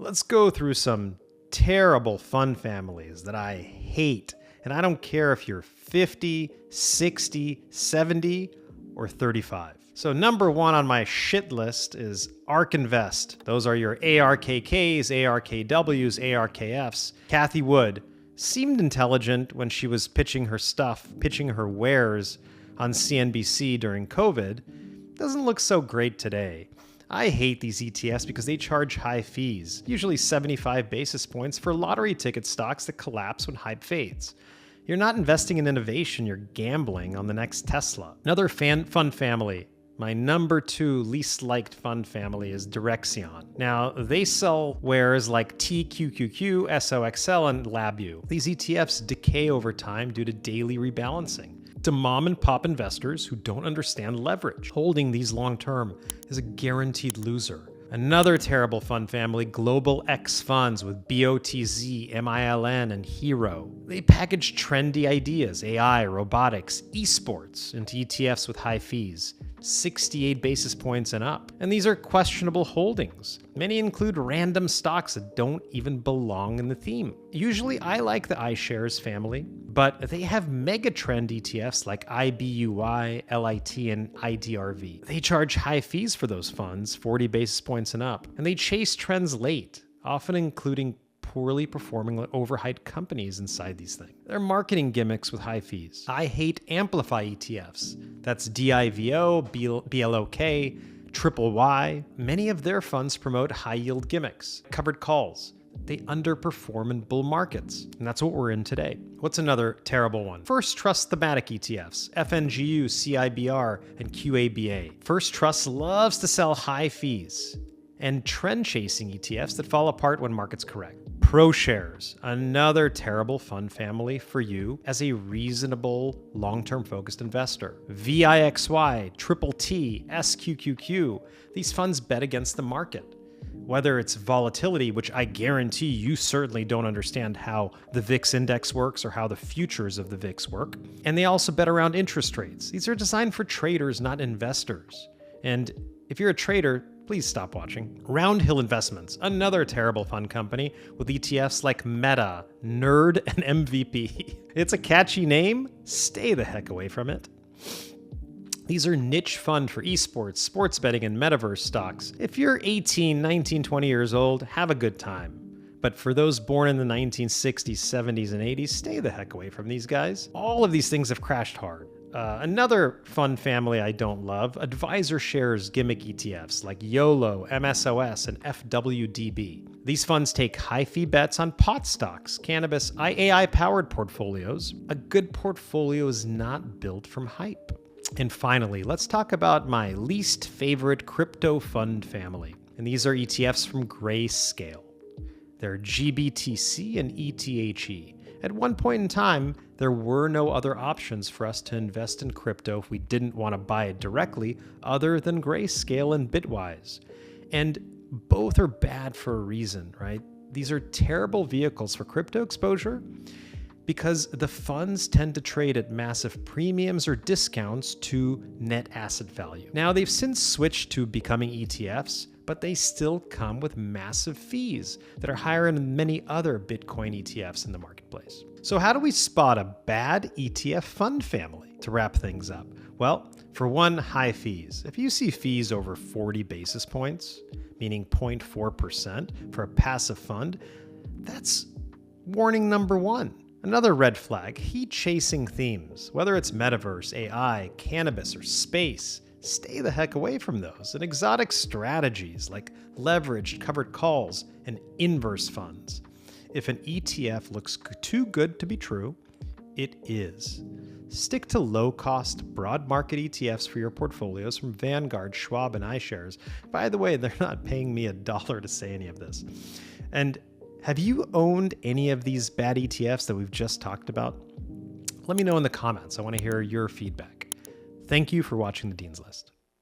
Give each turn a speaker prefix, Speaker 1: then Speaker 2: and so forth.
Speaker 1: Let's go through some terrible fund families that I hate. And I don't care if you're 50, 60, 70, or 35. So number one on my shit list is ARK Invest. Those are your ARKKs, ARKWs, ARKFs. Cathie Wood seemed intelligent when she was pitching her stuff, pitching her wares on CNBC during COVID. Doesn't look so great today. I hate these ETFs because they charge high fees, usually 75 basis points for lottery ticket stocks that collapse when hype fades. You're not investing in innovation, you're gambling on the next Tesla. Another fund family, my number 2 least liked fund family, is Direxion. Now, they sell wares like TQQQ, SOXL, and LabU. These ETFs decay over time due to daily rebalancing. To mom and pop investors who don't understand leverage, holding these long term is a guaranteed loser. Another terrible fund family, Global X Funds with BOTZ, MILN, and Hero. They package trendy ideas, AI, robotics, esports, into ETFs with high fees, 68 basis points and up. And these are questionable holdings. Many include random stocks that don't even belong in the theme. Usually I like the iShares family, but they have mega trend ETFs like IBUY, LIT, and IDRV. They charge high fees for those funds, 40 basis points and up, and they chase trends late, often including poorly performing overhyped companies inside these things. They're marketing gimmicks with high fees. I hate Amplify ETFs. That's DIVO, BLOK, Triple Y. Many of their funds promote high-yield gimmicks, covered calls. They underperform in bull markets, and that's what we're in today. What's another terrible one? First Trust thematic ETFs, FNGU, CIBR, and QABA. First Trust loves to sell high fees and trend-chasing ETFs that fall apart when markets correct. ProShares, another terrible fund family for you as a reasonable, long-term focused investor. VIXY, Triple T, SQQQ, these funds bet against the market. Whether it's volatility, which I guarantee you certainly don't understand how the VIX index works or how the futures of the VIX work. And they also bet around interest rates. These are designed for traders, not investors. And if you're a trader, please stop watching. Roundhill Investments, another terrible fund company with ETFs like Meta, Nerd, and MVP. It's a catchy name. Stay the heck away from it. These are niche fund for esports, sports betting, and metaverse stocks. If you're 18, 19, 20 years old, have a good time. But for those born in the 1960s, 70s, and 80s, stay the heck away from these guys. All of these things have crashed hard. Another fund family I don't love, Advisor Shares gimmick ETFs like YOLO, MSOS, and FWDB. These funds take high fee bets on pot stocks, cannabis, AI-powered portfolios. A good portfolio is not built from hype. And finally, let's talk about my least favorite crypto fund family. And these are ETFs from Grayscale. They're GBTC and ETHE. At one point in time, there were no other options for us to invest in crypto if we didn't want to buy it directly other than Grayscale and Bitwise. And both are bad for a reason, right? These are terrible vehicles for crypto exposure because the funds tend to trade at massive premiums or discounts to net asset value. Now, they've since switched to becoming ETFs, but they still come with massive fees that are higher than many other Bitcoin ETFs in the marketplace. So how do we spot a bad ETF fund family? To wrap things up, well, for one, high fees. If you see fees over 40 basis points, meaning 0.4% for a passive fund, that's warning number one. Another red flag, heat-chasing themes, whether it's metaverse, AI, cannabis, or space. Stay the heck away from those. And exotic strategies like leveraged covered calls and inverse funds. If an ETF looks too good to be true, it is. Stick to low-cost, broad market ETFs for your portfolios from Vanguard, Schwab, and iShares. By the way, they're not paying me $1 to say any of this. And have you owned any of these bad ETFs that we've just talked about? Let me know in the comments. I want to hear your feedback. Thank you for watching the Dean's List.